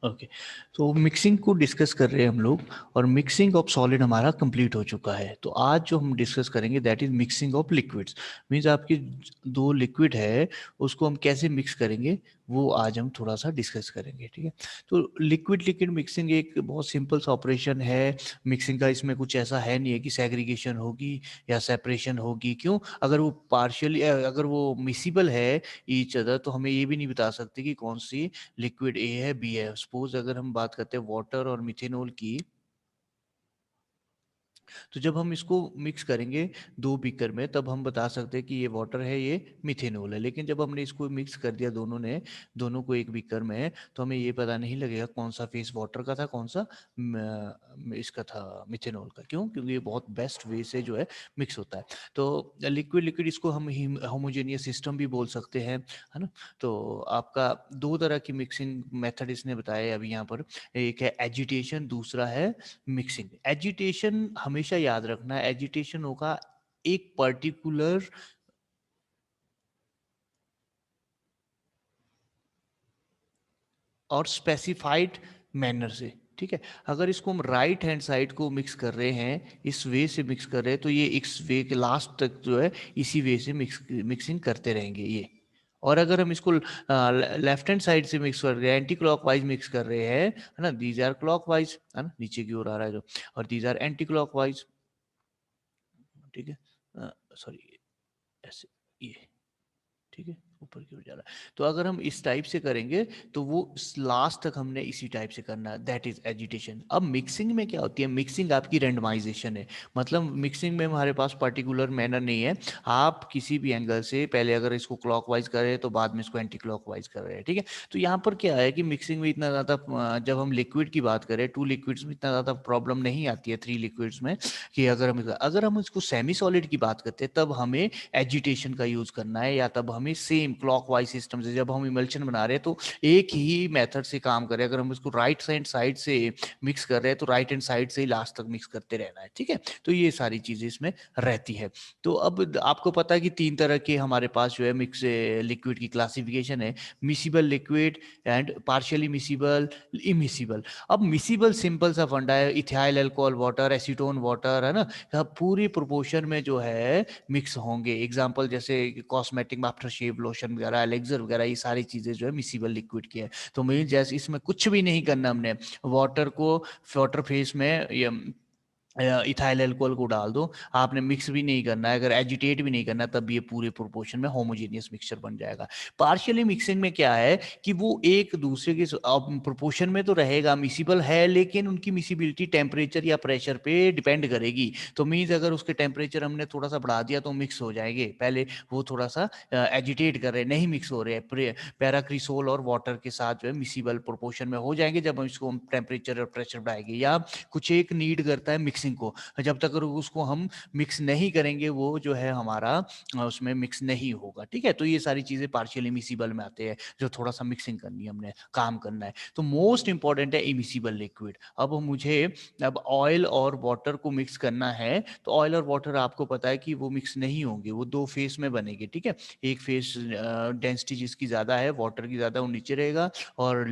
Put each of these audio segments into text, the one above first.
Okay, तो mixing को discuss कर रहे हैं हम लोग, और मिक्सिंग ऑफ सॉलिड हमारा कंप्लीट हो चुका है। तो आज जो हम डिस्कस करेंगे that is mixing of liquids. Means आपकी दो लिक्विड है, उसको हम कैसे मिक्स करेंगे वो आज हम थोड़ा सा डिस्कस करेंगे, ठीक है। तो लिक्विड लिक्विड मिक्सिंग एक बहुत सिंपल सा ऑपरेशन है मिक्सिंग का। इसमें कुछ ऐसा है नहीं है कि सेग्रीगेशन होगी या सेपरेशन होगी। क्यों? अगर वो पार्शियली अगर वो मिसिबल है ईच अदर, तो हमें ये भी नहीं बता सकते कि कौन सी लिक्विड ए है बी है। सपोज अगर हम बात करते हैं वाटर और मिथेनॉल की, तो जब हम इसको मिक्स करेंगे दो बीकर में, तब हम बता सकते हैं कि ये वाटर है, ये मिथेनॉल है। लेकिन जब हमने इसको मिक्स कर दिया दोनों को एक बीकर में, तो हमें ये पता नहीं लगेगा कौन सा फेस वाटर का था, कौन सा इसका था मिथेनॉल का। क्यों? क्योंकि ये बहुत बेस्ट वे से जो है मिक्स होता है। तो लिक्विड लिक्विड इसको हम होमोजेनियस सिस्टम भी बोल सकते हैं, है ना। तो आपका दो तरह की मिक्सिंग मेथड इसने बताया अभी यहाँ पर। एक है एजिटेशन, दूसरा है मिक्सिंग। एजिटेशन हमेशा याद रखना, एजिटेशन होगा एक पर्टिकुलर और स्पेसिफाइड मैनर से, ठीक है। अगर इसको हम राइट हैंड साइड को मिक्स कर रहे हैं, इस वे से मिक्स कर रहे हैं, तो ये इस वे के लास्ट तक जो है इसी वे से मिक्सिंग करते रहेंगे ये। और अगर हम इसको लेफ्ट हैंड साइड से मिक्स कर रहे हैं, एंटी क्लॉकवाइज मिक्स कर रहे हैं, है ना, दीज आर क्लॉकवाइज, है ना, नीचे की ओर आ रहा है जो, और दीज आर एंटी क्लॉकवाइज, ठीक है। सॉरी, ऐसे, ये, ठीक है, ऊपर की ओर जा रहा है। तो अगर हम इस टाइप से करेंगे तो वो लास्ट तक हमने इसी टाइप से करना है, दैट इज एजिटेशन। अब मिक्सिंग में क्या होती है? मिक्सिंग आपकी रेंडमाइजेशन है। मतलब मिक्सिंग में हमारे पास पर्टिकुलर मैनर नहीं है। आप किसी भी एंगल से पहले अगर इसको क्लॉकवाइज कर रहे हैं तो बाद में इसको एंटी क्लॉकवाइज कर रहे हैं, ठीक है। तो यहाँ पर क्या है कि मिक्सिंग में इतना ज़्यादा जब हम लिक्विड की बात करें, टू लिक्विड्स में इतना ज़्यादा प्रॉब्लम नहीं आती है, थ्री लिक्विड्स में, कि अगर हम इसको सेमी सॉलिड की बात करते हैं तब हमें एजिटेशन का यूज करना है, या तब हमें सेम क्लॉकवाइज सिस्टम से, जब हम इमल्शन बना रहे हैं तो एक ही मेथड से काम करें। अगर हम इसको राइट हैंड साइड से मिक्स कर रहे हैं तो राइट हैंड साइड से ही लास्ट तक मिक्स करते रहना है, ठीक है। तो ये सारी चीजें इसमें रहती है। तो अब आपको पता है कि तीन तरह के हमारे पास जो है मिक्स लिक्विड की क्लासिफिकेशन है, miscible liquid and partially miscible, immiscible. अब मिसिबल सिंपल सा फंडा है, ethyl alcohol water, acetone water, है ना, पूरी प्रोपोर्शन में जो है मिक्स होंगे। एग्जाम्पल जैसे कॉस्मेटिक आफ्टर शेव लोशन वगैरह, एलेक्सर वगैरह, ये सारी चीजें जो है मिसिबल लिक्विड की है। तो मैं जैसे इसमें कुछ भी नहीं करना हमने, वाटर को वाटर फेस में ये इथाइल अल्कोहल को डाल दो, आपने मिक्स भी नहीं करना है, अगर एजिटेट भी नहीं करना, तब ये पूरे प्रोपोर्शन में होमोजेनियस मिक्सचर बन जाएगा। पार्शियली मिक्सिंग में क्या है कि वो एक दूसरे के प्रोपोर्शन में तो रहेगा, मिसिबल है, लेकिन उनकी मिसिबिलिटी टेम्परेचर या प्रेशर पे डिपेंड करेगी। तो मीन्स अगर उसके टेम्परेचर हमने थोड़ा सा बढ़ा दिया तो मिक्स हो जाएंगे। पहले वो थोड़ा सा एजिटेट कर रहे हैं, नहीं मिक्स हो रहे हैं, पैराक्रिसोल और वाटर के साथ जो है मिसिबल प्रोपोर्शन में हो जाएंगे जब हम इसको टेम्परेचर और प्रेशर बढ़ाएंगे। या कुछ एक नीड करता है मिक्सिंग को, जब तक उसको हम मिक्स नहीं करेंगे वो जो है हमारा उसमें मिक्स नहीं होगा, ठीक है। तो ये सारी चीजें पार्शियली मिसिबल में आते हैं, जो थोड़ा सा मिक्सिंग करनी है, हमने काम करना है। तो मोस्ट इंपॉर्टेंट है इमिसिबल लिक्विड। अब मुझे अब ऑयल और वाटर को मिक्स करना है, तो ऑयल और वाटर आपको पता है कि वो मिक्स नहीं होंगे, वो दो फेस में बनेंगे, ठीक है। एक फेस डेंसिटी जिसकी ज्यादा है, वाटर की ज्यादा, वो नीचे रहेगा, और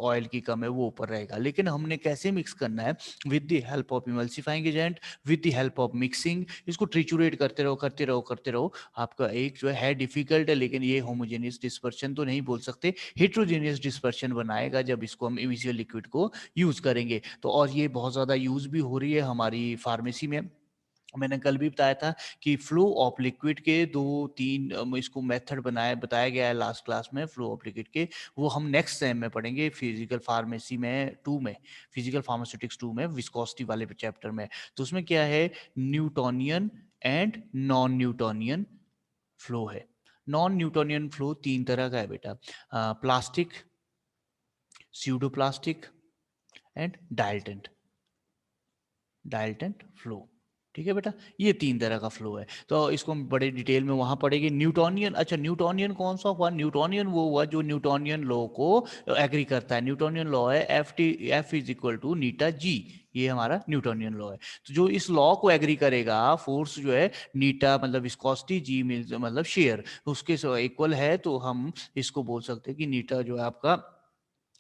ऑयल की कम है, वो ऊपर रहेगा। लेकिन हमने कैसे मिक्स करना है? With the help of emulsifying agent, with the help of mixing. इसको ट्रिचुरेट करते रहो करते रहो करते रहो। आपका एक जो है डिफिकल्ट है, लेकिन ये होमोजेनियस डिस्पर्शन तो नहीं बोल सकते, हेट्रोजेनियस डिस्पर्शन बनाएगा जब इसको हम इमिसिबल लिक्विड को यूज करेंगे। तो और ये बहुत ज्यादा यूज भी हो रही है हमारी फार्मेसी में। मैंने कल भी बताया था कि फ्लो ऑफ लिक्विड के दो तीन इसको मेथड बताया गया है लास्ट क्लास में, फ्लो ऑफ लिक्विड के। वो हम नेक्स्ट सेम में पढ़ेंगे, फिजिकल फार्मेसी में 2 में, फिजिकल फार्मास्यूटिक्स 2 में, विस्कोसिटी वाले चैप्टर में। तो उसमें क्या है, Newtonian and non Newtonian flow है। नॉन न्यूटोनियन फ्लो तीन तरह का है बेटा, प्लास्टिक, स्यूडोप्लास्टिक एंड डायल्टेंट, डायल्टेंट फ्लो, ठीक है बेटा। ये तीन तरह का फ्लो है। तो इसको हम बड़े डिटेल में वहां पढ़ेंगे। न्यूटोनियन, अच्छा न्यूटोनियन कौन सा हुआ? न्यूटोनियन वो हुआ जो न्यूटोनियन लॉ को एग्री करता है। न्यूटोनियन लॉ है एफ इज इक्वल टू नीटा जी, ये हमारा न्यूटोनियन लॉ है। तो जो इस लॉ को एग्री करेगा, फोर्स जो है नीटा मतलब विस्कोसिटी, जी मतलब शेयर, उसके इक्वल है, तो हम इसको बोल सकते हैं कि नीटा जो है आपका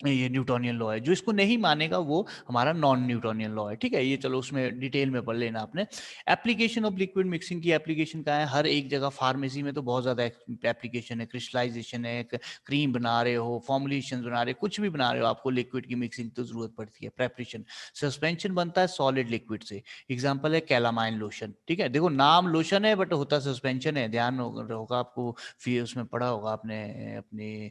ये न्यूटोनियन लॉ है। जो इसको नहीं मानेगा वो हमारा नॉन न्यूटोनियन लॉ है, ठीक है। ये चलो उसमें डिटेल में पढ़ लेना आपने। एप्लीकेशन ऑफ लिक्विड मिक्सिंग की एप्लीकेशन क्या है, हर एक जगह फार्मेसी में तो बहुत ज़्यादा एप्लीकेशन है, क्रिस्टलाइजेशन है, क्रीम बना रहे हो, फॉर्मुलेशन बना रहे हो, कुछ भी बना रहे हो, आपको लिक्विड की मिक्सिंग तो जरूरत पड़ती है। प्रेपरेशन, सस्पेंशन बनता है सॉलिड लिक्विड से, एग्जाम्पल है कैलामाइन लोशन, ठीक है। देखो नाम लोशन है बट होता सस्पेंशन है, ध्यान होगा आपको, फिर उसमें पढ़ा होगा आपने अपने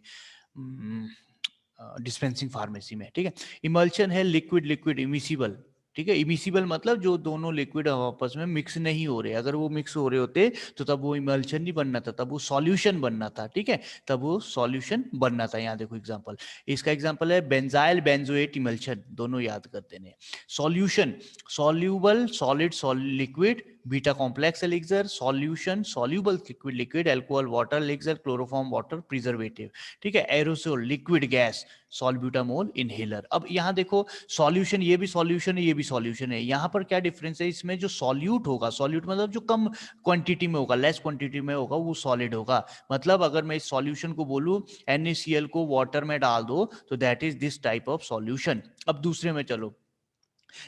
डिस्पेंसिंग फार्मेसी में, ठीक है। इमल्शन है लिक्विड लिक्विड इमिसिबल, ठीक है। इमिसिबल मतलब जो दोनों लिक्विड आपस में मिक्स नहीं हो रहे, अगर वो मिक्स हो रहे होते तो तब वो इमल्शन नहीं बनना था, तब वो सॉल्यूशन बनना था, ठीक है। तब वो सॉल्यूशन बनना था। यहाँ देखो एग्जांपल, इसका एग्जांपल है बेंजाइल बेंजोएट इमल्शन, दोनों याद करते हैं। Solution, soluble solid liquid, beta complex elixir, solution soluble liquid liquid, alcohol water elixir, chloroform water preservative, ठीक है। Aerosol liquid gas, salbutamol inhaler. अब यहाँ देखो सॉल्यूशन, ये भी सॉल्यूशन है, ये भी सॉल्यूशन है। यहाँ पर क्या डिफरेंस है, इसमें जो सॉल्यूट होगा, सॉल्यूट मतलब जो कम क्वांटिटी में होगा, लेस क्वांटिटी में होगा, वो सॉलिड होगा। मतलब अगर मैं इस सॉल्यूशन को बोलूं NaCl को वाटर में डाल दो तो that is this type of solution. अब दूसरे में चलो,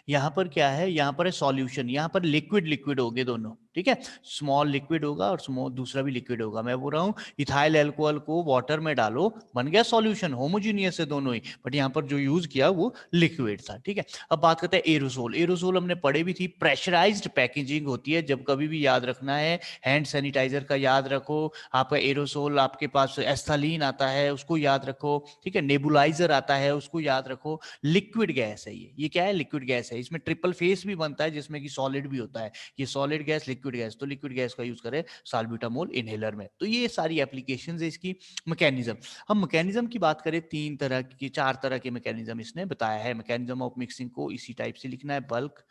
यहाँ पर क्या है, यहाँ पर है सॉल्यूशन, यहाँ पर लिक्विड लिक्विड होंगे दोनों, ठीक है। स्मॉल लिक्विड होगा और स्मॉल दूसरा भी लिक्विड होगा। मैं बोल रहा हूँ इथाइल अल्कोहल को वाटर में डालो, बन गया सॉल्यूशन, होमोजीनियस है दोनों ही, बट यहाँ पर जो यूज किया वो लिक्विड था, ठीक है। अब बात करते हैं एरोसोल। एरोसोल हमने पढ़े भी थी, प्रेशराइज्ड पैकेजिंग होती है। जब कभी भी याद रखना है, हैंड सैनिटाइजर का याद रखो, आपका एरोसोल, आपके पास एस्थलीन आता है उसको याद रखो, ठीक है। नेबुलाइजर आता है उसको याद रखो। लिक्विड गैस है ये क्या है, लिक्विड गैस है। इसमें ट्रिपल फेस भी बनता है जिसमें कि सॉलिड भी होता है, ये सॉलिड गैस लिक्विड गैस, तो लिक्विड गैस का यूज करें साल्ब्यूटामोल इनहेलर में। तो ये सारी एप्लीकेशंस है इसकी। मैकेनिज्म, हम मैकेनिज्म की बात करें, तीन तरह की, चार तरह के मैकेनिज्म इसने बताया है। मैकेनिज्म ऑफ मिक्सिंग को इसी टाइप से लिखना है, bulk,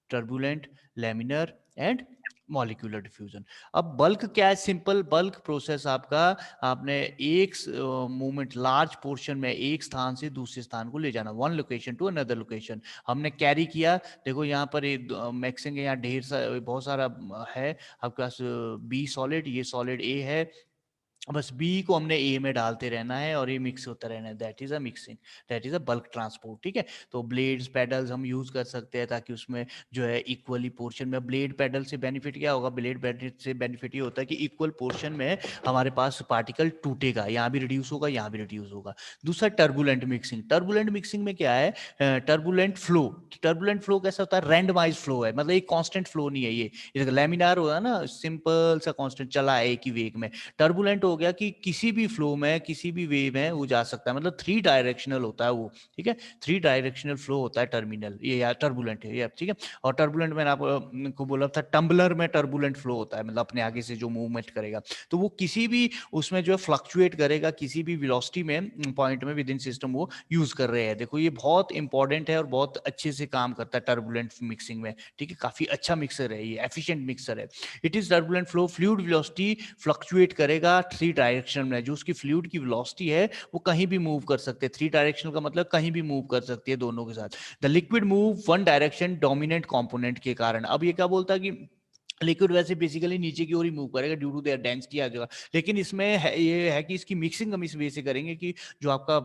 turbulent, laminar and molecular diffusion. अब बल्क क्या है, सिंपल बल्क प्रोसेस आपका, आपने एक मूवमेंट, लार्ज पोर्शन में एक स्थान से दूसरे स्थान को ले जाना, one location to another location, हमने कैरी किया। देखो यहाँ पर मैक्सिंग यहाँ ढेर बहुत सारा है आपके पास, बी सॉलिड, ये सॉलिड ए है, बस बी को हमने ए में डालते रहना है और ये मिक्स होता रहना है, that is a mixing, that is a bulk transport, ठीक है। तो ब्लेड्स पेडल्स हम यूज कर सकते हैं ताकि उसमें जो है इक्वली पोर्शन में, ब्लेड पेडल से बेनिफिट क्या होगा, ब्लेड पेडल से बेनिफिट ये होता है कि इक्वल पोर्शन में हमारे पास पार्टिकल टूटेगा, यहाँ भी रिड्यूस होगा, यहाँ भी रिड्यूस होगा। दूसरा टर्बुलेंट मिक्सिंग, टर्बुलेंट मिक्सिंग में क्या है, टर्बुलेंट फ्लो। टर्बुलेंट फ्लो कैसा होता है, रैंडमाइज फ्लो है, मतलब एक कांस्टेंट फ्लो नहीं है ये लैमिनार होगा ना, सिंपल सा कांस्टेंट चला है एक ही वेग में। टर्बुलेंट हो गया कि किसी भी फ्लो में, किसी भी वे में वो जा सकता है, मतलब थ्री डायरेक्शनल होता है वो, ठीक है। थ्री डायरेक्शनल फ्लो होता है टर्मिनल, ये या टर्बुलेंट है ये, ठीक है। और टर्बुलेंट मैंने आपको बोला था, टम्बलर में टर्बुलेंट फ्लो होता है, मतलब अपने आगे से जो मूवमेंट करेगा, तो वो किसी भी उसमें जो है फ्लक्चुएट करेगा, किसी भी वेलोसिटी में, पॉइंट में विद इन सिस्टम वो यूज कर रहे हैं। देखो ये बहुत इंपॉर्टेंट है और बहुत अच्छे से काम करता है टर्बुलेंट मिक्सिंग में, ठीक है। काफी अच्छा मिक्सर है ये, एफिशिएंट मिक्सर है। It is turbulent flow, fluid velocity fluctuate करेगा थ्री डायरेक्शन में, जो उसकी फ्लूइड की वेलोसिटी है वो कहीं भी मूव कर सकते हैं, थ्री डायरेक्शन का मतलब कहीं भी मूव कर सकती है दोनों के साथ। The liquid move one direction dominant component के कारण। अब ये क्या बोलता है कि लिक्विड वैसे बेसिकली नीचे की ओर ही मूव करेगा ड्यू टू देयर डेंसिटी आ जाएगा, लेकिन इसमें ये है कि इसकी मिक्सिंग हम इस वे से करेंगे कि जो आपका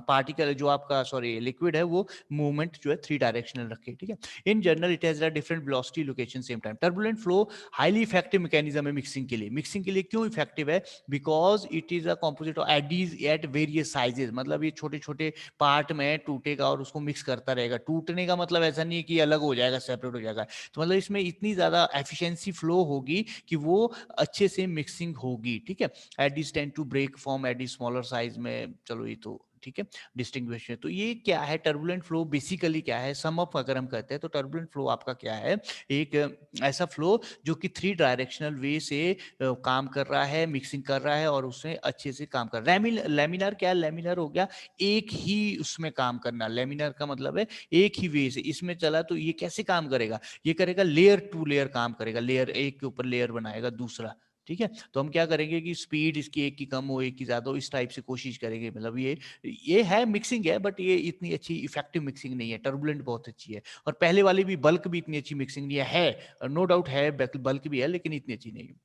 पार्टिकल, जो आपका सॉरी लिक्विड है, वो मूवमेंट जो है थ्री डायरेक्शनल रखे, ठीक है। In general it has a different velocity location same time. Turbulent flow highly effective mechanism है मिक्सिंग के लिए। मिक्सिंग के लिए क्यों इफेक्टिव है, because it is a composite of eddies at various sizes, मतलब ये छोटे छोटे पार्ट में टूटेगा और उसको मिक्स करता रहेगा। टूटने का मतलब ऐसा नहीं है कि अलग हो जाएगा, सेपरेट हो जाएगा, तो मतलब इसमें इतनी ज्यादा एफिशिएंसी फ्लो होगी कि वो अच्छे से मिक्सिंग होगी, ठीक है। Eddies tend to break form eddy smaller size में, चलो ये तो ठीक है, डिस्टिंग्विश है। तो ये क्या है टर्बुलेंट फ्लो, बेसिकली क्या है, सम अप अगर हम कहते हैं तो टर्बुलेंट फ्लो आपका क्या है, एक ऐसा फ्लो जो कि थ्री डायरेक्शनल वे से काम कर रहा है, मिक्सिंग कर रहा है और उससे अच्छे से काम कर रहा है। लेमिनार क्या है, लेमिनार हो गया एक ही उसमें काम करना, लेमिनार का मतलब है एक ही वे से इसमें चला, तो ये कैसे काम करेगा, ये करेगा लेयर टू लेयर काम करेगा, लेयर एक के ऊपर लेयर बनाएगा दूसरा, ठीक है। तो हम क्या करेंगे कि स्पीड इसकी एक की कम हो एक की ज्यादा हो, इस टाइप से कोशिश करेंगे, मतलब ये है मिक्सिंग है, बट ये इतनी अच्छी इफेक्टिव मिक्सिंग नहीं है। टर्बुलेंट बहुत अच्छी है, और पहले वाली भी बल्क भी इतनी अच्छी मिक्सिंग नहीं है, नो डाउट है बल्क भी है लेकिन इतनी अच्छी नहीं है।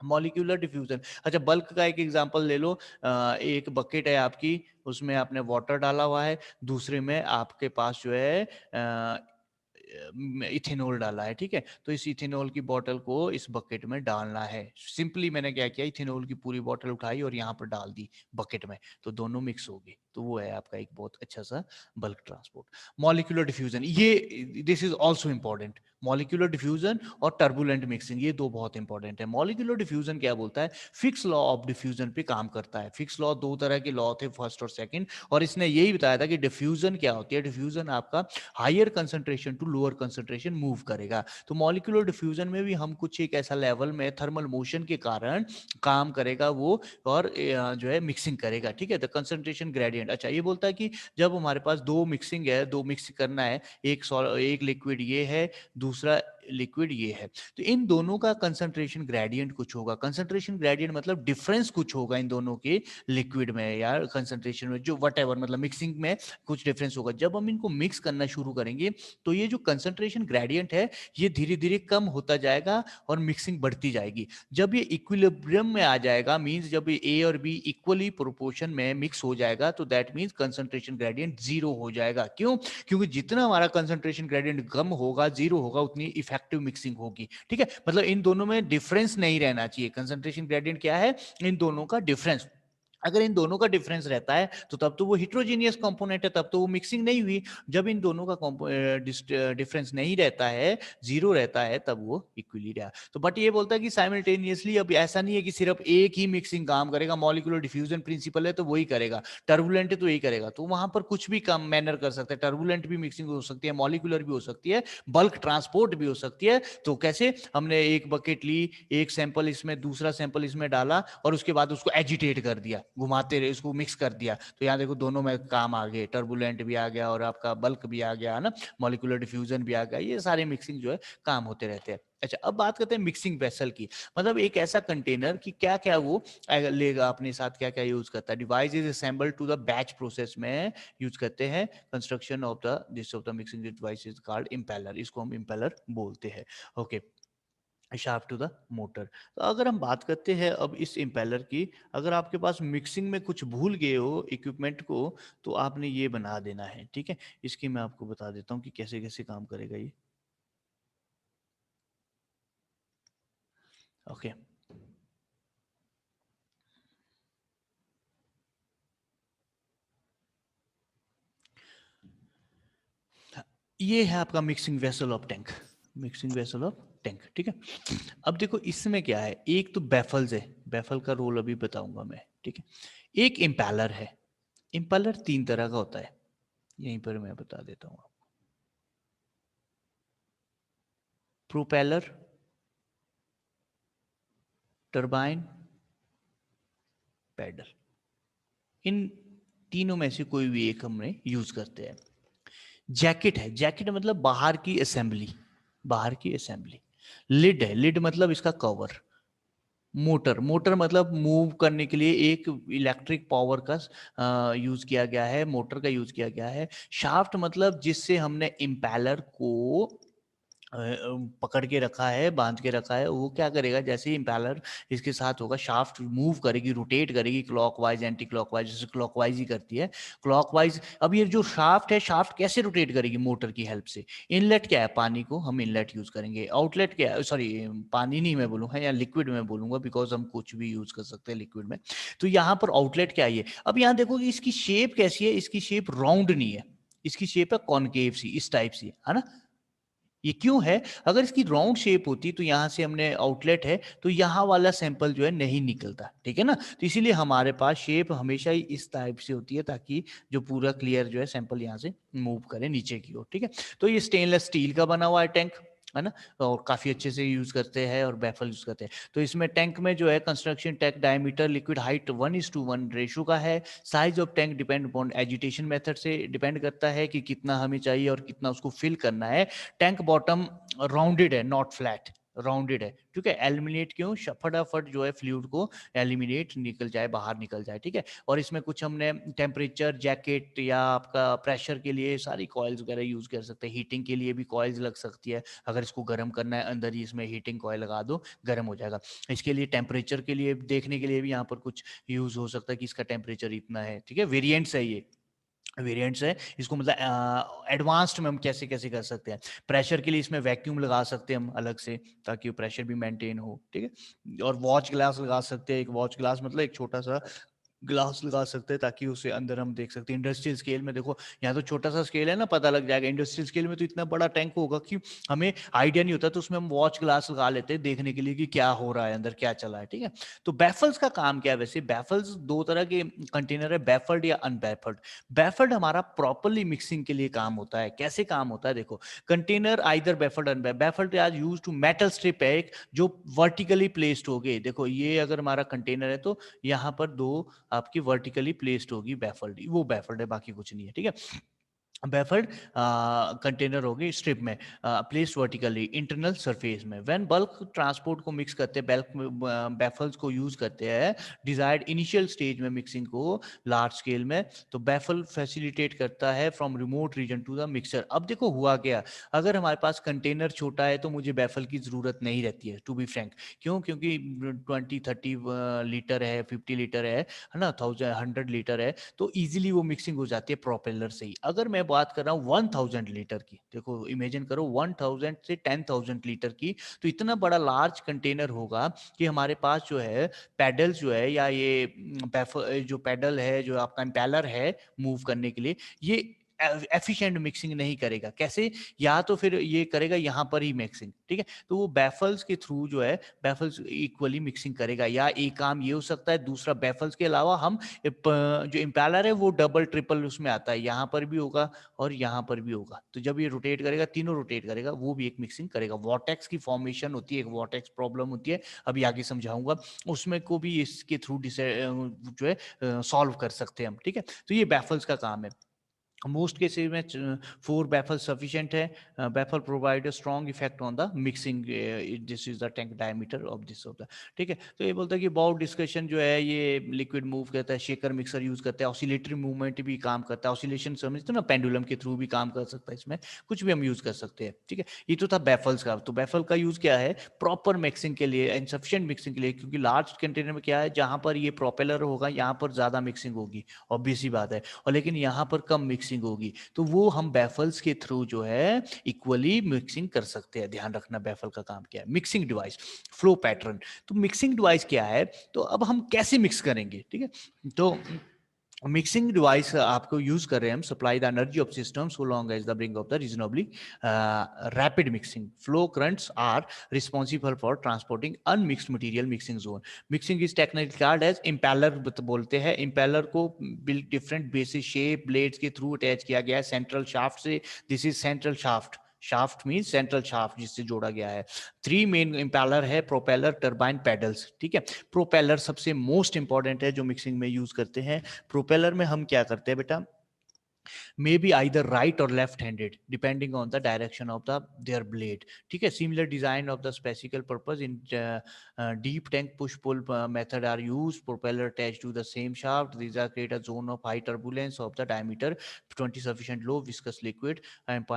मॉलिक्यूलर डिफ्यूजन, अच्छा बल्क का एक एग्जांपल ले लो। एक बकेट है आपकी, उसमें आपने वाटर डाला हुआ है, दूसरे में आपके पास जो है इथेनॉल डाला है, ठीक है। तो इस इथेनॉल की बोतल को इस बकेट में डालना है। सिंपली मैंने क्या किया, इथेनॉल की पूरी बोतल उठाई और यहाँ पर डाल दी बकेट में, तो दोनों मिक्स हो गए। तो वो है आपका एक बहुत अच्छा सा बल्क ट्रांसपोर्ट। मॉलिक्यूलर डिफ्यूजन, ये this is also important. Molecular diffusion और टर्बुलेंट मिक्सिंग, ये दो बहुत इंपॉर्टेंट है। मॉलिक्यूलर डिफ्यूजन क्या बोलता है, फिक्स लॉ ऑफ डिफ्यूजन पे काम करता है। फिक्स लॉ, दो तरह के लॉ थे, फर्स्ट और सेकंड, और इसने यही बताया था कि डिफ्यूजन क्या होती है। डिफ्यूजन आपका higher concentration to lower concentration move करेगा। तो मॉलिक्यूलर डिफ्यूजन में भी हम कुछ एक ऐसा लेवल में थर्मल मोशन के कारण काम करेगा वो, और जो है मिक्सिंग करेगा, ठीक है। द कंसंट्रेशन ग्रेडियंट, अच्छा ये बोलता है कि जब हमारे पास दो मिक्सिंग है, दो मिक्स करना है, एक लिक्विड ये है, दूसरा लिक्विड ये है, तो इन दोनों का कंसंट्रेशन ग्रेडियंट कुछ होगा। कंसंट्रेशन ग्रेडियंट मतलब डिफरेंस कुछ होगा इन दोनों के लिक्विड में या कंसंट्रेशन में, जो वट एवर, मतलब मिक्सिंग में कुछ डिफरेंस होगा। जब हम इनको मिक्स करना शुरू करेंगे तो ये जो कंसंट्रेशन ग्रेडियंट है ये धीरे धीरे कम होता जाएगा और मिक्सिंग बढ़ती जाएगी। जब ये इक्विलिब्रियम में आ जाएगा, मींस जब ये ए और बी इक्वली प्रोपोर्शन में मिक्स हो जाएगा, तो that means concentration gradient zero हो जाएगा। क्यों? क्योंकि जितना हमारा कंसंट्रेशन ग्रेडियंट कम होगा, जीरो होगा, उतनी इफेक्टिव मिक्सिंग होगी, ठीक है। मतलब इन दोनों में डिफरेंस नहीं रहना चाहिए। कंसंट्रेशन ग्रेडियंट क्या है, इन दोनों का डिफरेंस। अगर इन दोनों का डिफरेंस रहता है तो तब तो वो हिट्रोजीनियस कंपोनेंट है, तब तो वो मिक्सिंग नहीं हुई। जब इन दोनों का डिफरेंस नहीं रहता है, जीरो रहता है, तब वो इक्वली रहा। तो बट ये बोलता है कि साइमल्टेनियसली, अब ऐसा नहीं है कि सिर्फ एक ही मिक्सिंग काम करेगा। मॉलिक्यूलर डिफ्यूजन प्रिंसिपल है तो वही करेगा, टर्बुलेंट है तो यही करेगा। तो वहां पर कुछ भी कम मैनर कर सकते हैं, टर्बुलेंट भी मिक्सिंग हो सकती है, मॉलिक्यूलर भी हो सकती है, बल्क ट्रांसपोर्ट भी हो सकती है। तो कैसे, हमने एक बकेट ली, एक सैंपल इसमें, दूसरा सैंपल इसमें डाला, और उसके बाद उसको एजिटेट कर दिया, घुमाते रहे, इसको मिक्स कर दिया, तो यहाँ देखो दोनों में काम आ गए, टर्बुलेंट भी आ गया और आपका बल्क भी आ गया, है ना, मॉलिक्यूलर डिफ्यूजन भी आ गया। ये सारे मिक्सिंग जो है काम होते रहते हैं। अच्छा, अब बात करते हैं मिक्सिंग वेसल की। मतलब एक ऐसा कंटेनर कि क्या क्या वो लेगा अपने साथ, क्या क्या यूज करता है। Device is assemble to the batch process में यूज करते हैं। Construction of the this of the mixing device is called impeller, इसको हम इम्पेलर बोलते हैं। Okay, shaft to the motor. तो अगर हम बात करते हैं अब इस इम्पेलर की, अगर आपके पास मिक्सिंग में कुछ भूल गए हो इक्विपमेंट को, तो आपने ये बना देना है, ठीक है। इसकी मैं आपको बता देता हूँ कि कैसे कैसे काम करेगा ये। ओके, ये है आपका mixing vessel of tank. Mixing vessel of tank, ठीक है। अब देखो इसमें क्या है, एक तो बैफल्स है, बैफल का रोल अभी बताऊंगा मैं, ठीक है। एक इम्पेलर है। इम्पेलर तीन तरह का होता है, यहीं पर मैं बता देता हूँ। प्रोपेलर, टरबाइन, पैडल, इन तीनों में से कोई भी एक हमने यूज करते हैं। जैकेट है, जैकेट मतलब बाहर की असेंबली, बाहर की असेंबली। लिड है, लिड मतलब इसका कवर। मोटर, मोटर मतलब मूव करने के लिए एक इलेक्ट्रिक पावर का यूज किया गया है, मोटर का यूज किया गया है। शाफ्ट मतलब जिससे हमने इम्पेलर को पकड़ के रखा है, बांध के रखा है। वो क्या करेगा, जैसे ही इम्पेलर इसके साथ होगा, शाफ्ट मूव करेगी, रोटेट करेगी क्लॉकवाइज एंटी क्लॉकवाइज, जैसे क्लॉकवाइज ही करती है, क्लॉकवाइज। अब ये जो शाफ्ट है, शाफ्ट कैसे रोटेट करेगी, मोटर की हेल्प से। इनलेट क्या है, पानी को हम इनलेट यूज करेंगे। आउटलेट क्या है, सॉरी पानी नहीं मैं बोलूँगा, या लिक्विड में बोलूंगा, बिकॉज हम कुछ भी यूज कर सकते हैं लिक्विड में। तो यहाँ पर आउटलेट क्या है। अब यहाँ देखो कि इसकी शेप कैसी है, इसकी शेप राउंड नहीं है, इसकी शेप है कॉनकेव सी, इस टाइप सी, है ना। ये क्यों है, अगर इसकी राउंड शेप होती तो यहाँ से हमने आउटलेट है तो यहाँ वाला सैंपल जो है नहीं निकलता, ठीक है ना। तो इसीलिए हमारे पास शेप हमेशा ही इस टाइप से होती है, ताकि जो पूरा क्लियर जो है सैंपल यहाँ से मूव करे नीचे की ओर, ठीक है। तो ये स्टेनलेस स्टील का बना हुआ है टैंक, है ना, और काफी अच्छे से यूज करते हैं, और बैफल यूज करते हैं। तो इसमें टैंक में जो है construction tank diameter liquid height 1:1 ratio का है। Size of tank depend upon agitation method से डिपेंड करता है कि कितना हमें चाहिए और कितना उसको फिल करना है। टैंक बॉटम राउंडेड है, नॉट फ्लैट, राउंडेड है, ठीक है। एलिमिनेट क्यों, फटाफट जो है फ्लूइड को एलिमिनेट निकल जाए, बाहर निकल जाए, ठीक है। और इसमें कुछ हमने टेम्परेचर जैकेट या आपका प्रेशर के लिए सारी कॉइल्स वगैरह यूज़ कर सकते हैं। हीटिंग के लिए भी कॉइल्स लग सकती है, अगर इसको गर्म करना है अंदर ही इसमें हीटिंग कॉइल लगा दो, गर्म हो जाएगा। इसके लिए टेम्परेचर के लिए देखने के लिए भी यहाँ पर कुछ यूज़ हो सकता है कि इसका टेम्परेचर इतना है, ठीक है। वेरिएंट्स है, ये वेरिएंट्स है, इसको मतलब एडवांस्ड में हम कैसे कैसे कर सकते हैं। प्रेशर के लिए इसमें वैक्यूम लगा सकते हैं हम अलग से, ताकि प्रेशर भी मेंटेन हो, ठीक है। और वॉच ग्लास लगा सकते हैं, एक वॉच ग्लास मतलब एक छोटा सा ग्लास लगा सकते हैं, ताकि उसे अंदर हम देख सकते हैं। इंडस्ट्रियल स्केल में देखो, यहाँ तो छोटा सा स्केल है ना, पता लग जाएगा। इंडस्ट्रियल स्केल में तो इतना बड़ा टैंक होगा कि हमें आइडिया नहीं होता, तो उसमें हम वॉच ग्लास लगा लेते हैं देखने के लिए कि क्या हो रहा है अंदर, क्या चला है, ठीक है। तो बैफल्स का काम क्या है वैसे, बैफल्स दो तरह के कंटेनर है, बैफल्ड या अनबैफल्ड। बैफल्ड हमारा प्रॉपरली मिक्सिंग के लिए काम होता है। कैसे काम होता है देखो, कंटेनर आइदर बैफल्ड अनबैफल्ड, बैफल्ड आज यूज टू मेटल स्ट्रिप है एक, जो वर्टिकली प्लेस्ड हो गए। देखो ये अगर हमारा कंटेनर है तो यहाँ पर दो आपकी वर्टिकली प्लेस्ड होगी बैफल्ड, वो बैफल्ड है, बाकी कुछ नहीं है, ठीक है। बैफल्ड कंटेनर होगी स्ट्रिप में, प्लेस्ड वर्टिकली इंटरनल सरफेस में। व्हेन बल्क ट्रांसपोर्ट को मिक्स करते हैं, बल्क बैफल्स को यूज करते हैं डिजायर्ड इनिशियल स्टेज में मिक्सिंग को लार्ज स्केल में, तो बैफल फैसिलिटेट करता है from remote region to the mixer. अब देखो हुआ क्या, अगर हमारे पास कंटेनर छोटा है तो मुझे बैफल की जरूरत नहीं रहती है, टू बी फ्रैंक। क्यों, क्योंकि 20-30 लीटर है, 50 लीटर है ना, 100 लीटर है, तो इजीली वो मिक्सिंग हो जाती है प्रोपेलर से ही। अगर मैं बात कर रहा हूँ 1000 लीटर की, देखो इमेजिन करो 1000 से 10,000 लीटर की, तो इतना बड़ा लार्ज कंटेनर होगा कि हमारे पास जो है पैडल जो है, या ये जो पैडल है, जो आपका इम्पेलर है मूव करने के लिए, ये एफिशिएंट मिक्सिंग नहीं करेगा। कैसे, या तो फिर ये करेगा यहाँ पर ही मिक्सिंग, ठीक है। तो वो बैफल्स के थ्रू जो है, बैफल्स इक्वली मिक्सिंग करेगा। या एक काम ये हो सकता है, दूसरा बैफल्स के अलावा हम जो इम्पेलर है वो डबल ट्रिपल उसमें आता है, यहाँ पर भी होगा और यहाँ पर भी होगा। तो जब ये रोटेट करेगा, तीनों रोटेट करेगा, वो भी एक मिक्सिंग करेगा। वॉर्टेक्स की फॉर्मेशन होती है, एक वॉर्टेक्स प्रॉब्लम होती है, अभी आगे समझाऊंगा, उसमें को भी इसके थ्रू जो है सॉल्व कर सकते हैं हम, ठीक है। तो ये बैफल्स का काम है। मोस्ट केसेस में 4 बैफल सफिशिएंट है। Baffle provide a strong effect on the mixing, this is the tank diameter of this of the, ठीक है। तो ये बोलता है कि बाउट डिस्कशन जो है, ये लिक्विड मूव करता है, शेकर मिक्सर यूज करता है, ऑसिलेटरी मूवमेंट भी काम करता है, ऑसिलेशन समझते हो ना, पेंडुलम के थ्रू भी काम कर सकता है, इसमें कुछ भी हम यूज कर सकते हैं, ठीक है। ये तो था बैफल्स का। तो बैफल का यूज क्या है, प्रॉपर मिक्सिंग के लिए, इनसफिशिएंट मिक्सिंग के लिए, क्योंकि लार्ज कंटेनर में क्या है, जहां पर ये प्रोपेलर होगा यहाँ पर ज्यादा मिक्सिंग होगी, ऑब्वियस सी बात है, और लेकिन यहाँ पर कम मिक्सिंग होगी, तो वो हम बैफल्स के थ्रू जो है इक्वली मिक्सिंग कर सकते हैं। ध्यान रखना बैफल का काम क्या है। Mixing device, flow pattern. तो मिक्सिंग डिवाइस क्या है, तो अब हम कैसे मिक्स करेंगे, ठीक है। तो मिक्सिंग डिवाइस आपको यूज कर रहे हैं हम, supply the energy of system so long as the bring of the reasonably rapid mixing flow currents are responsible for transporting unmixed material mixing zone. Mixing is technically card as impeller बोलते हैं। Impeller को different basis shape blades के through attach किया गया है central shaft से। This is central shaft, shaft mean central shaft, जिससे जोड़ा गया है। 3 मेन इम्पेलर है, प्रोपेलर, टरबाइन, पेडल्स, ठीक है। प्रोपेलर सबसे मोस्ट इंपॉर्टेंट है जो मिक्सिंग में यूज करते हैं। प्रोपेलर में हम क्या करते हैं बेटा, may be either right or left handed depending on the direction of the their blade, ठीक है। similar design of the specific purpose in deep tank push pull method are used, propeller attached to the same shaft, these are create a zone of high turbulence of the diameter 20 sufficient low viscous liquid and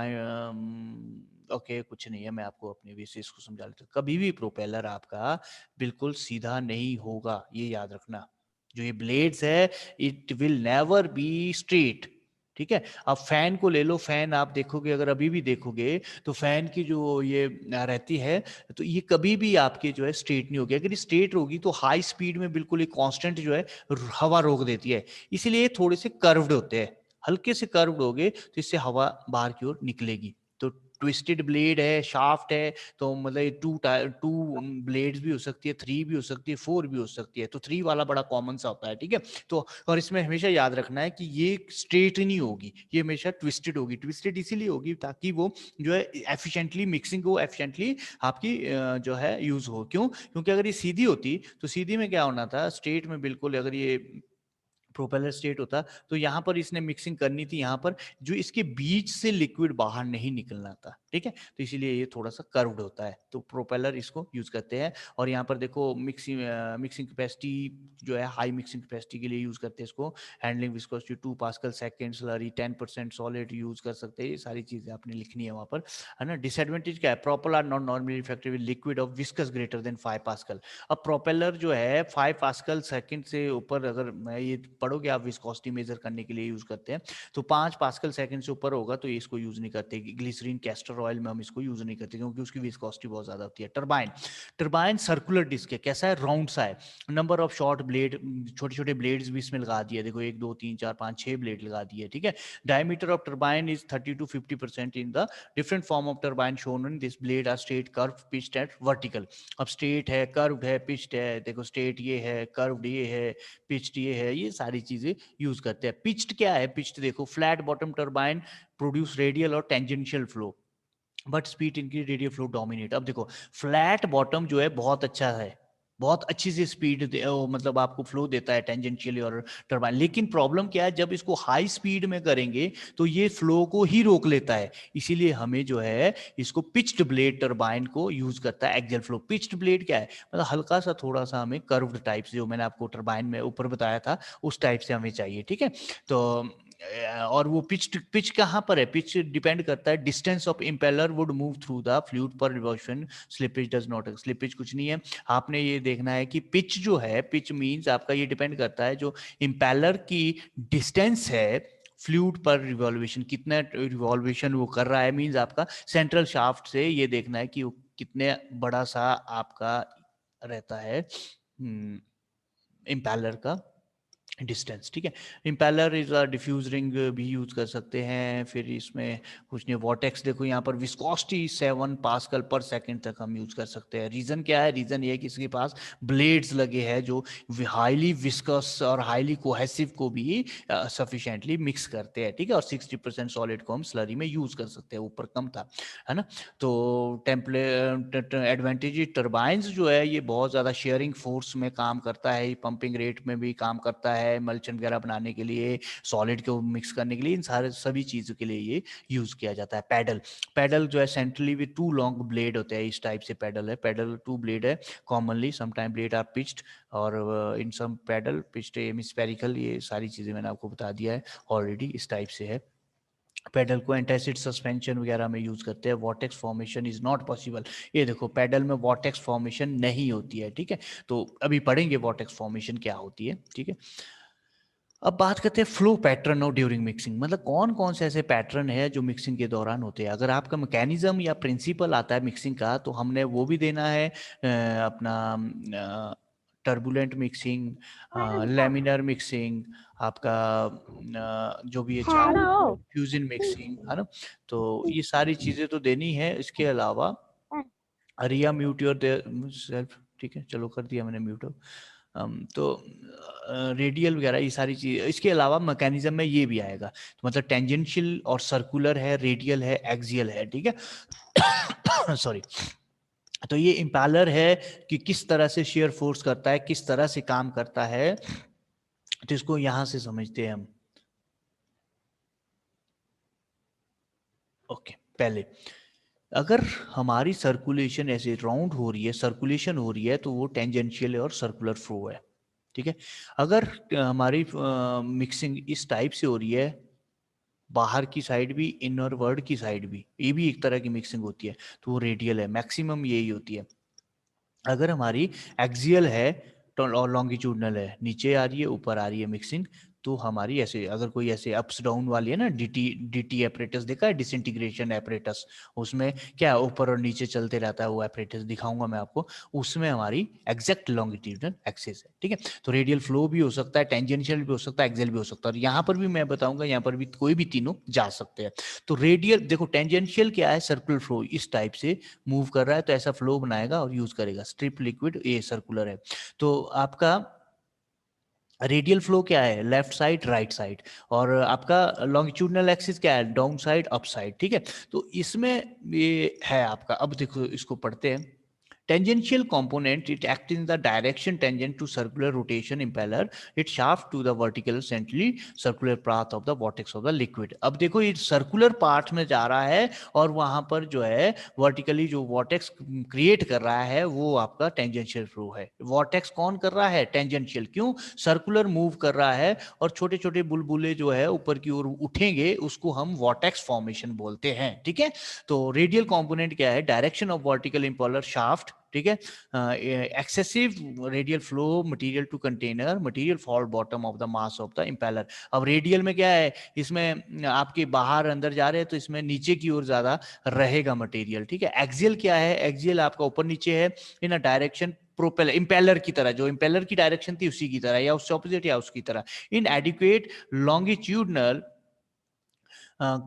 okay कुछ नहीं है, मैं आपको अपने basis को समझा लेता हूँ। कभी भी प्रोपेलर आपका बिल्कुल सीधा नहीं होगा, ये याद रखना। जो ये ब्लेड्स है, it will never be straight, ठीक है। अब फैन को ले लो, फैन आप देखोगे, अगर अभी भी देखोगे तो फैन की जो ये रहती है, तो ये कभी भी आपके जो है स्ट्रेट नहीं होगी। अगर ये स्ट्रेट होगी तो हाई स्पीड में बिल्कुल एक कांस्टेंट जो है हवा रोक देती है, इसीलिए थोड़े से कर्व्ड होते हैं। हल्के से कर्व्ड होगे तो इससे हवा बाहर की ओर निकलेगी। तो ट्विस्टेड ब्लेड है, शाफ्ट है, तो मतलब टू ब्लेड्स भी हो सकती है, 3 भी हो सकती है, 4 भी हो सकती है। तो 3 वाला बड़ा कॉमन सा होता है, ठीक है। तो और इसमें हमेशा याद रखना है कि ये स्ट्रेट नहीं होगी, ये हमेशा ट्विस्टेड होगी। ट्विस्टेड इसीलिए होगी ताकि वो जो है एफिशिएंटली मिक्सिंग हो, एफिशिएंटली आपकी जो है यूज हो। क्यों, क्योंकि अगर ये सीधी होती तो सीधी में क्या होना था, स्ट्रेट में बिल्कुल अगर ये प्रोपेलर स्टेट होता तो यहाँ पर इसने मिक्सिंग करनी थी, यहाँ पर जो इसके बीच से लिक्विड बाहर नहीं निकलना था, ठीक है। तो इसीलिए ये थोड़ा सा कर्व्ड होता है, तो प्रोपेलर इसको यूज करते हैं। और यहाँ पर देखो मिक्सिंग कैपेसिटी जो है, हाई मिक्सिंग कैपेसिटी के लिए यूज करते हैं इसको। Handling viscosity 2 pascal second, slurry 10% solid use कर सकते हैं। ये सारी चीजें आपने लिखनी है वहाँ पर, है ना। डिसएडवांटेज क्या है, propeller not normally effective liquid of viscous greater than 5 pascal. अब प्रोपेलर जो है 5 पास्कल सेकेंड से ऊपर, अगर मैं ये पढ़ोगे आप, विस्कोसिटी मेजर करने के लिए यूज करते हैं, तो 5 पास्कल सेकेंड से ऊपर होगा तो ये इसको यूज नहीं करते। ग्लिसरीन कैस्टर ऑयल में हम इसको यूज नहीं करते क्योंकि उसकी विस्कोसिटी बहुत ज्यादा होती है। टरबाइन, टरबाइन सर्कुलर डिस्क है, कैसा है, राउंड सा है। नंबर ऑफ शॉर्ट ब्लेड, छोटे छोटे ब्लेड्स भी इसमें लगा दिए, देखो 1 2 3 4 5 6 ब्लेड लगा दिए, ठीक है। Diameter of turbine is 30 to 50% in the different form of turbine shown in this blade are straight, curve, pitched and vertical. अब स्ट्रेट है, कर्व्ड है, पिच्ड है, देखो स्ट्रेट ये है, कर्व्ड ये है, पिच्ड ये है, ये सारी चीजें यूज करते हैं। पिच्ड क्या है, पिच्ड देखो, flat bottom turbine produce radial और टेंजेंशियल फ्लो, बट स्पीड इनकी रेडियल फ्लो डोमिनेट। अब देखो फ्लैट बॉटम जो है बहुत अच्छा है, बहुत अच्छी सी स्पीड मतलब आपको फ्लो देता है टेंजेंशियली और टरबाइन। लेकिन प्रॉब्लम क्या है, जब इसको हाई स्पीड में करेंगे तो ये फ्लो को ही रोक लेता है। इसीलिए हमें जो है इसको पिच्ड ब्लेड टरबाइन को यूज करता है एक्सियल फ्लो। पिच्ड ब्लेड क्या है, मतलब हल्का सा थोड़ा सा हमें कर्व्ड टाइप से, जो मैंने आपको टरबाइन में ऊपर बताया था उस टाइप से हमें चाहिए, ठीक है। तो और वो पिच कहाँ पर है, पिच डिपेंड करता है distance of impeller would move through the fluid per revolution, slippage does not, slippage कुछ नहीं है। आपने ये देखना है कि पिच जो है, पिच मींस आपका ये डिपेंड करता है जो इम्पेलर की डिस्टेंस है फ्लूइड पर रिवॉल्यूशन, कितना रिवॉल्यूशन वो कर रहा है, मींस आपका सेंट्रल शाफ्ट से ये देखना है कि वो कितने बड़ा सा आपका रहता है इम्पेलर का डिस्टेंस, ठीक है। Impeller is a diffuse ring भी यूज कर सकते हैं। फिर इसमें कुछ नहीं, वॉटेक्स देखो यहाँ पर विस्कोसिटी 7 पास्कल पर सेकंड तक हम यूज कर सकते हैं। रीजन क्या है, रीजन ये है कि इसके पास ब्लेड्स लगे हैं जो हाईली विस्कस और हाईली कोहेसिव को भी सफिशिएंटली मिक्स करते हैं, ठीक है। और 60% सॉलिड को हम स्लरी में यूज कर सकते हैं, ऊपर कम था, है ना। तो एडवांटेज टर्बाइंस जो है ये बहुत ज़्यादा शेयरिंग फोर्स में काम करता है, पंपिंग रेट में भी काम करता है, मल्चन वगैरह बनाने के लिए, सॉलिड को मिक्स करने के लिए, इन सारे सभी चीज़ों के लिए ये यूज़ किया जाता है। पैडल, पैडल जो है सेंट्रली विद 2 लॉन्ग ब्लेड होते हैं, इस टाइप से पैडल है। पैडल 2 ब्लेड है commonly, sometime blade are pitched और in some paddle pitched hemispherical, ये सारी चीज़ें मैंने आपको बता दिया है ऑलरेडी, इस टाइप से है। पेडल को एंटासिड सस्पेंशन वगैरह में यूज करते हैं। Vortex formation is not possible, ये देखो पेडल में वॉटेक्स फॉर्मेशन नहीं होती है, ठीक है। तो अभी पढ़ेंगे वॉटेक्स फॉर्मेशन क्या होती है, ठीक है। अब बात करते हैं फ्लो पैटर्न और ड्यूरिंग मिक्सिंग, मतलब कौन कौन से ऐसे पैटर्न है जो मिक्सिंग के दौरान होते हैं। अगर आपका मैकेनिज्म या प्रिंसिपल आता है मिक्सिंग का तो हमने वो भी देना है, अपना टर्बुलेंट मिक्सिंग, लेमिनर मिक्सिंग, आपका जो भी है चार फ्यूजन मिक्सिंग, है ना। तो ये सारी चीज़ें तो देनी है। इसके अलावा रिया म्यूट योर सेल्फ, ठीक है, चलो कर दिया मैंने म्यूट। तो रेडियल वगैरह ये सारी चीज, इसके अलावा मैकेनिज्म में ये भी आएगा, तो मतलब टेंजेंशियल और सर्कुलर है, रेडियल है, एक्सियल है, ठीक है। सॉरी। तो ये इम्पैलर है कि किस तरह से शेयर फोर्स करता है, किस तरह से काम करता है, तो इसको यहां से समझते हैं हम। ओके, पहले अगर हमारी सर्कुलेशन ऐसे राउंड हो रही है, सर्कुलेशन हो रही है, तो वो टेंजेंशियल और सर्कुलर फ्लो है, ठीक है। अगर हमारी मिक्सिंग इस टाइप से हो रही है, बाहर की साइड भी, इनर वर्ड की साइड भी, ये भी एक तरह की मिक्सिंग होती है, तो वो रेडियल है, मैक्सिमम यही होती है। अगर हमारी एक्सियल है तो लॉन्गिट्यूडनल है, नीचे आ रही है ऊपर आ रही है मिक्सिंग, तो हमारी ऐसे, अगर कोई ऐसे अप्स डाउन वाली है ना, डीटी डीटी एपरेटस देखा है, डिसइंटीग्रेशन एपरेटस, उसमें क्या है, ऊपर और नीचे चलते रहता है वो एपरेटस, दिखाऊंगा मैं आपको। उसमें हमारी एग्जैक्ट लॉन्गिट्यूडनल एक्सिस है, ठीक है। तो रेडियल फ्लो भी हो सकता है, टेंजेंशियल भी हो सकता है, एक्सियल भी हो सकता है, और यहाँ पर भी मैं बताऊंगा, यहाँ पर भी कोई भी तीनों जा सकते हैं। तो रेडियल देखो, टेंजेंशियल क्या है, सर्कुलर फ्लो, इस टाइप से मूव कर रहा है तो ऐसा फ्लो बनाएगा और यूज करेगा। स्ट्रिप लिक्विड ये सर्कुलर है। तो आपका रेडियल फ्लो क्या है, लेफ्ट साइड राइट साइड, और आपका लॉन्गिट्यूडनल एक्सिस क्या है, डाउन साइड अप साइड, ठीक है। तो इसमें ये है आपका, अब देखो इसको पढ़ते हैं। Tangential component, it acts in the direction tangent to circular rotation impeller its shaft to the vertical centrally circular path of the vortex of the liquid. अब देखो ये सर्कुलर पाथ में जा रहा है और वहां पर जो है वर्टिकली जो वॉर्टेक्स क्रिएट कर रहा है वो आपका टेंजेंशियल फ्लो है. वॉर्टेक्स कौन कर रहा है? टेंजेंशियल. क्यों? सर्कुलर मूव कर रहा है और छोटे छोटे बुलबुले जो है ऊपर की ओर उठेंगे, उसको हम वॉर्टेक्स फॉर्मेशन बोलते हैं. ठीक है, तो रेडियल कंपोनेंट क्या है? Direction of vertical impeller shaft. ठीक है, excessive radial flow material to container, material fall bottom of the mass of the impeller. अब रेडियल में क्या है? इसमें आपके बाहर अंदर जा रहे हैं तो इसमें नीचे की ओर ज्यादा रहेगा मटेरियल. ठीक है, एक्सियल क्या है? एक्सियल आपका ऊपर नीचे है इन अ डायरेक्शन प्रोपेलर, इंपेलर की तरह, जो इंपेलर की डायरेक्शन थी उसी की तरह या उससे ऑपोजिट या उसकी तरह. Inadequate longitudinal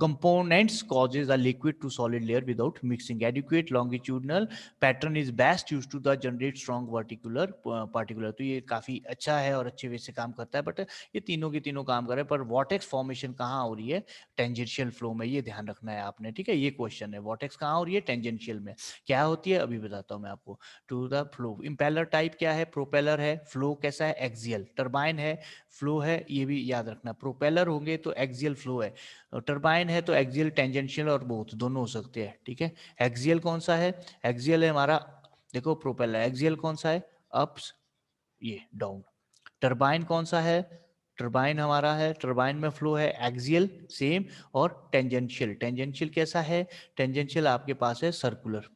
components causes a liquid to solid layer without mixing. Adequate longitudinal pattern is best used to the generate strong verticular particular. तो ये काफी अच्छा है और अच्छे वे से काम करता है, बट ये तीनों के तीनों काम कर रहे हैं. पर वॉटेक्स फॉर्मेशन कहाँ हो रही है? टेंजेंशियल फ्लो में. ये ध्यान रखना है आपने. ठीक है, ये क्वेश्चन है. वॉटेक्स कहाँ हो रही है? टेंजेंशियल में. क्या होती है अभी बताता हूँ मैं आपको. To the flow. Impeller type क्या है? प्रोपेलर है. फ्लो कैसा है? एक्सियल. टर्बाइन है, फ्लो है, ये भी याद रखना. प्रोपेलर होंगे तो एक्सियल फ्लो है, टर्बाइन है तो एक्सियल, टेंजेंशियल और बोथ दोनों हो सकते हैं. ठीक है, एक्सियल कौन सा है? एक्सियल है हमारा, देखो प्रोपेलर. एक्सियल कौन सा है? अप्स, ये डाउन. टर्बाइन कौन सा है? टर्बाइन हमारा है, टर्बाइन में फ्लो है एक्सियल सेम. और टेंजेंशियल, टेंजेंशियल कैसा है? टेंजेंशियल आपके पास है सर्कुलर.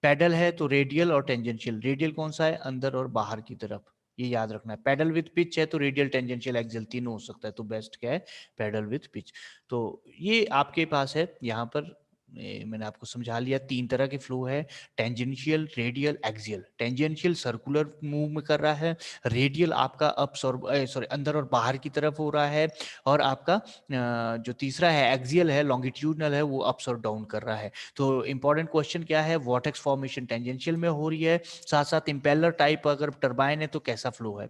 पैडल है तो रेडियल और टेंजेंशियल. रेडियल कौन सा है? अंदर और बाहर की तरफ, ये याद रखना है. पैडल विथ पिच है तो रेडियल, टेंजेंशियल, एक्सियल तीनों हो सकता है. तो बेस्ट क्या है? Paddle with pitch. तो ये आपके पास है यहाँ पर. मैंने आपको समझा लिया. तीन तरह के फ्लो है: tangential, radial, axial. Tangential circular move में कर रहा है, रेडियल आपका अप्स और सॉरी अंदर और बाहर की तरफ हो रहा है, और आपका जो तीसरा है एक्सियल है, लॉन्गिट्यूडनल है, वो अप्स और डाउन कर रहा है. तो इंपॉर्टेंट क्वेश्चन क्या है? वॉर्टेक्स फॉर्मेशन टेंजेंशियल में हो रही है, साथ साथ इंपेलर टाइप अगर टरबाइन है तो कैसा फ्लो है,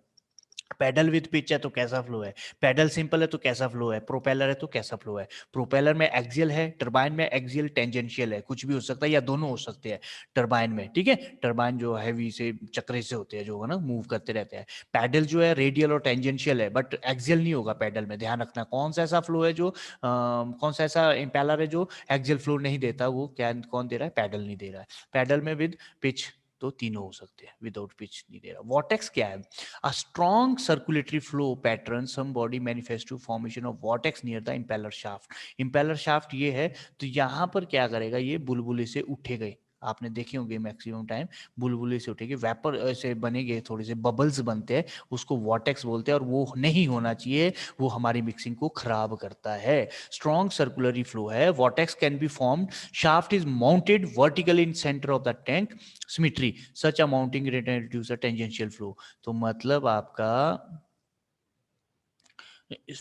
पैडल विथ पिच है तो कैसा फ्लो है, पैडल सिंपल है तो कैसा फ्लो है, प्रोपेलर है तो कैसा फ्लो है. प्रोपेलर में एक्सियल है, टरबाइन में एक्सियल टेंजेंशियल है. कुछ भी हो सकता है या दोनों हो सकते हैं टरबाइन में. ठीक है, टरबाइन जो हैवी से चक्रे से होते हैं, जो है ना मूव करते रहते हैं. पैडल जो है रेडियल और टेंजेंशियल है, बट एक्सियल नहीं होगा पैडल में. ध्यान रखना कौन सा ऐसा फ्लो है जो कौन सा ऐसा इंपेलर है जो एक्सियल फ्लो नहीं देता. वो क्या कौन दे रहा है? पैडल नहीं दे रहा है. पैडल में विद पिच तो तीनों हो सकते हैं, विदाउट पिच नहीं दे रहा. वॉटेक्स क्या है? A strong circulatory flow pattern, some body manifest to formation of vortex near the impeller shaft. impeller shaft ये है, तो यहाँ पर क्या करेगा? ये बुलबुले से उठेगा. आपने देखे होंगे मैक्सिमम टाइम बुलबुले से उठेगी, वेपर ऐसे बनेंगे, थोड़े से बबल्स बनते हैं, उसको वॉटेक्स बोलते हैं. और वो नहीं होना चाहिए, वो हमारी मिक्सिंग को खराब करता है. स्ट्रॉन्ग सर्कुलरी फ्लो है, vortex can be formed, shaft is mounted vertically in centre of the tank, symmetry, such a mounting reduce a tangential flow. तो मतलब आपका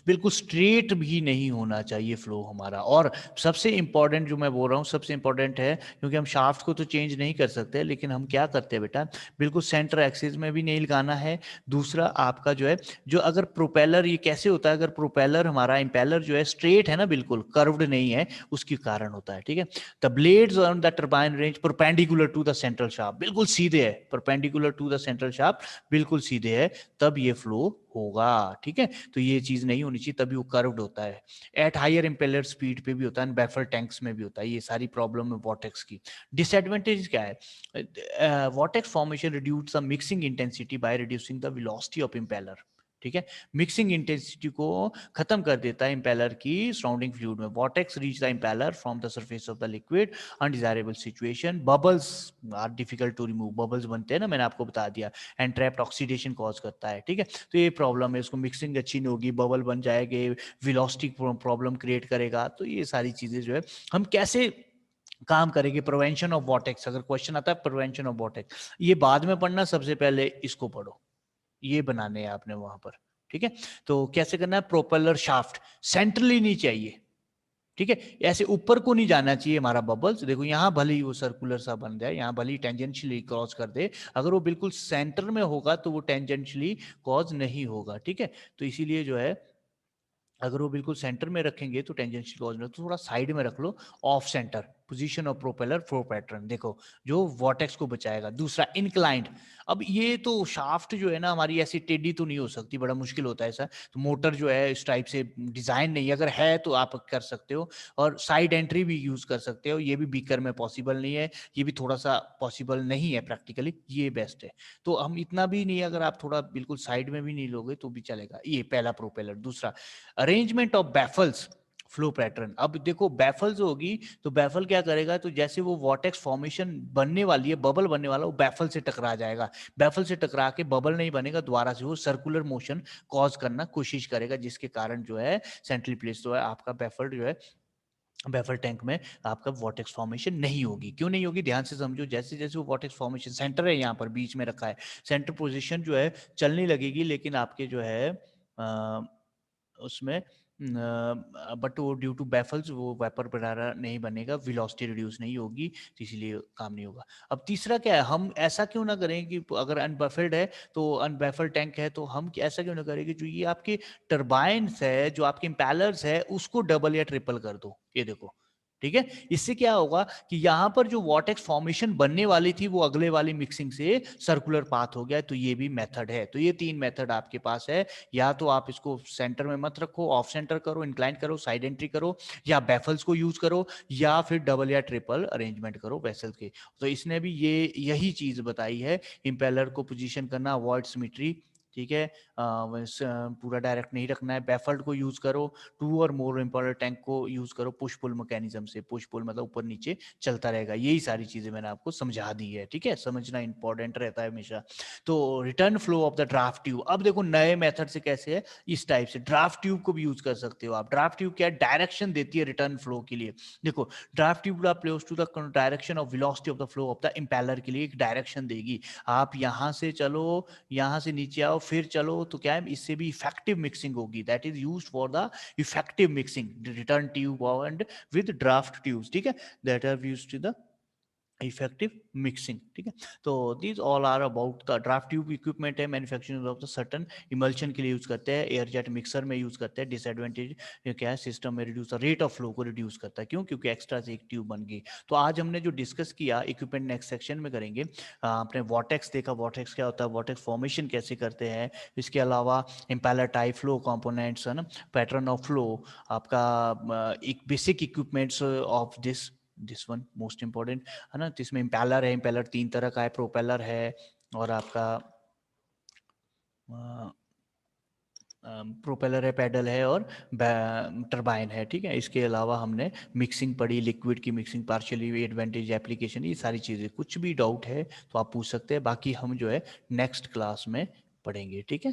बिल्कुल स्ट्रेट भी नहीं होना चाहिए फ्लो हमारा. और सबसे इंपॉर्टेंट जो मैं बोल रहा हूँ, सबसे इंपॉर्टेंट है, क्योंकि हम शाफ्ट को तो चेंज नहीं कर सकते, लेकिन हम क्या करते हैं बेटा, बिल्कुल सेंटर एक्सिस में भी नहीं लगाना है. दूसरा आपका जो है, जो अगर प्रोपेलर, ये कैसे होता है? अगर प्रोपेलर हमारा इंपेलर जो है स्ट्रेट है ना, बिल्कुल कर्व्ड नहीं है, उसके कारण होता है. ठीक है, the blades on the turbine range perpendicular to the central shaft, बिल्कुल सीधे है, perpendicular to the central shaft, बिल्कुल सीधे है, तब ये फ्लो होगा. ठीक है, तो ये चीज नहीं होनी चाहिए, तभी वो कर्व्ड होता है. एट हायर इंपेलर स्पीड पे भी होता है, बैफल टैंक्स में भी होता है. ये सारी प्रॉब्लम है वॉटेक्स की. डिसएडवांटेज क्या है? Vortex formation reduce the mixing intensity by reducing the velocity of impeller. ठीक है, मिक्सिंग इंटेंसिटी को खत्म कर देता है इंपेलर की सराउंडिंग फ्लूइड में. Vortex reach the impeller from the surface of the liquid, undesirable situation, bubbles are difficult to remove. Bubbles बनते हैं ना, मैंने आपको बता दिया, एंड ट्रैप्ड ऑक्सीडेशन कॉज करता है. ठीक है, तो ये प्रॉब्लम है, इसको मिक्सिंग अच्छी नहीं होगी, बबल बन जाएंगे, वेलोसिटी प्रॉब्लम क्रिएट करेगा. तो ये सारी चीजें जो है हम कैसे काम करेंगे? प्रिवेंशन ऑफ वॉटेक्स, अगर क्वेश्चन आता है प्रिवेंशन ऑफ वॉटेक्स, ये बाद में पढ़ना, सबसे पहले इसको पढ़ो, ये बनाने हैं आपने वहां पर. ठीक है, तो कैसे करना है? प्रोपेलर शाफ्ट सेंट्रली नहीं चाहिए. ठीक है, ऐसे ऊपर को नहीं जाना चाहिए हमारा बबल्स. देखो यहाँ भले ही वो सर्कुलर सा बन जाए, यहाँ भले ही टेंजेंशियली क्रॉस कर दे, अगर वो बिल्कुल सेंटर में होगा तो वो टेंजेंशियली कॉज नहीं होगा. ठीक है, तो इसीलिए जो है, अगर वो बिल्कुल सेंटर में रखेंगे तो टेंजेंशियल कॉज नहीं, तो थोड़ा साइड में रख लो, off center. Position of propeller flow pattern, देखो जो वॉटेक्स को बचाएगा। दूसरा इंक्लाइंड, अब ये तो शाफ्ट जो है ना हमारी ऐसी टेढ़ी तो नहीं हो सकती, बड़ा मुश्किल होता है ऐसा, तो मोटर जो है इस टाइप से डिजाइन नहीं, अगर है तो आप कर सकते हो। और साइड एंट्री भी यूज कर सकते हो, ये भी बीकर में पॉसिबल नहीं है, ये भी थोड़ा सा पॉसिबल नहीं है प्रैक्टिकली, ये बेस्ट है। तो हम इतना भी नहीं, अगर आप थोड़ा बिल्कुल साइड में भी नहीं लोगे तो भी चलेगा। ये पहला प्रोपेलर। दूसरा arrangement of baffles flow pattern. अब देखो बैफल्स होगी तो बैफल क्या करेगा, तो जैसे वो वॉटेक्स फॉर्मेशन बनने वाली है, बबल बनने वाला, वो बैफल से टकरा जाएगा। बैफल से टकरा के बबल नहीं बनेगा, दोबारा से वो सर्कुलर मोशन कॉज करना कोशिश करेगा, जिसके कारण जो है सेंट्रल प्लेस जो है आपका बैफल जो है, बैफल टैंक में आपका वॉटेक्स फॉर्मेशन नहीं होगी। क्यों नहीं होगी, ध्यान से समझो। जैसे जैसे वो वॉटेक्स फॉर्मेशन सेंटर है यहाँ पर बीच में रखा है, सेंटर पोजीशन जो है चलने लगेगी, लेकिन आपके जो है उसमें बट वो ड्यू टू बैफल्स वो वेपर वगैरह नहीं बनेगा, वेलोसिटी रिड्यूस नहीं होगी, तो इसीलिए काम नहीं होगा। अब तीसरा क्या है, हम ऐसा क्यों ना करें कि अगर अनबफल्ड है तो अनबफल्ड टैंक है, तो हम ऐसा क्यों ना करें कि जो ये आपके टर्बाइन्स है, जो आपके इम्पैलर्स है, उसको डबल या ट्रिपल कर दो। ये देखो, ठीक है। इससे क्या होगा कि यहां पर जो वॉटेक्स फॉर्मेशन बनने वाली थी वो अगले वाली मिक्सिंग से सर्कुलर पाथ हो गया। तो ये भी मेथड है। तो ये 3 मेथड आपके पास है। या तो आप इसको सेंटर में मत रखो, ऑफ सेंटर करो, इंक्लाइन करो, साइड एंट्री करो, या बैफल्स को यूज करो, या फिर डबल या ट्रिपल अरेंजमेंट करो वेसल के। तो इसने भी यही चीज बताई है, इंपेलर को पोजीशन करना, अवॉइड सिमेट्री, ठीक है। पूरा डायरेक्ट नहीं रखना है, बैफल्ड को यूज करो, 2 और मोर इम्पोर्टर टैंक को यूज करो पुश पुल मैकेनिज्म से। पुश पुल मतलब ऊपर नीचे चलता रहेगा। यही सारी चीजें मैंने आपको समझा दी है, ठीक है। समझना इंपॉर्टेंट रहता है हमेशा। तो return flow of the draft tube, अब देखो नए मेथड से कैसे है, इस टाइप से ड्राफ्ट ट्यूब को भी यूज कर सकते हो आप। ड्राफ्ट ट्यूब क्या डायरेक्शन देती है रिटर्न फ्लो के लिए। देखो draft tube place to the direction of velocity of the flow of the impeller के लिए एक डायरेक्शन देगी। आप यहां से चलो, यहां से नीचे आओ, फिर चलो, तो क्या है, इससे भी इफेक्टिव मिक्सिंग होगी। That is used for the effective mixing, return tube and with draft tubes, ठीक है, that are used to the effective mixing, ठीक है। तो these all are about the draft tube equipment है manufacturing of the certain emulsion के लिए use करते हैं, एयर जेट मिक्सर में यूज करते हैं। डिसएडवांटेज क्या है, सिस्टम में रिड्यूस रेट ऑफ फ्लो को रिड्यूस करता है। क्यों, क्योंकि एक्स्ट्रा से एक ट्यूब बन गई। तो आज हमने जो डिस्कस किया इक्विपमेंट नेक्स्ट सेक्शन में करेंगे। आपने वॉटेक्स देखा, वॉटेक्स क्या होता है, वॉटेक्स फॉर्मेशन कैसे करते हैं। इसके अलावा इम्पेलर टाइप फ्लो कंपोनेंट्स है ना, पैटर्न ऑफ फ्लो, आपका एक basic equipments of this one most important है ना। तो इसमें इम्पेलर है, इम्पेलर 3 तरह का है, प्रोपेलर है और आपका प्रोपेलर है, पैडल है और टरबाइन है, ठीक है। इसके अलावा हमने मिक्सिंग पढ़ी, लिक्विड की मिक्सिंग, पार्शियली एडवांटेज एप्लीकेशन, ये सारी चीज़ें। कुछ भी डाउट है तो आप पूछ सकते हैं, बाकी हम जो है नेक्स्ट क्लास में पढ़ेंगे, ठीक है।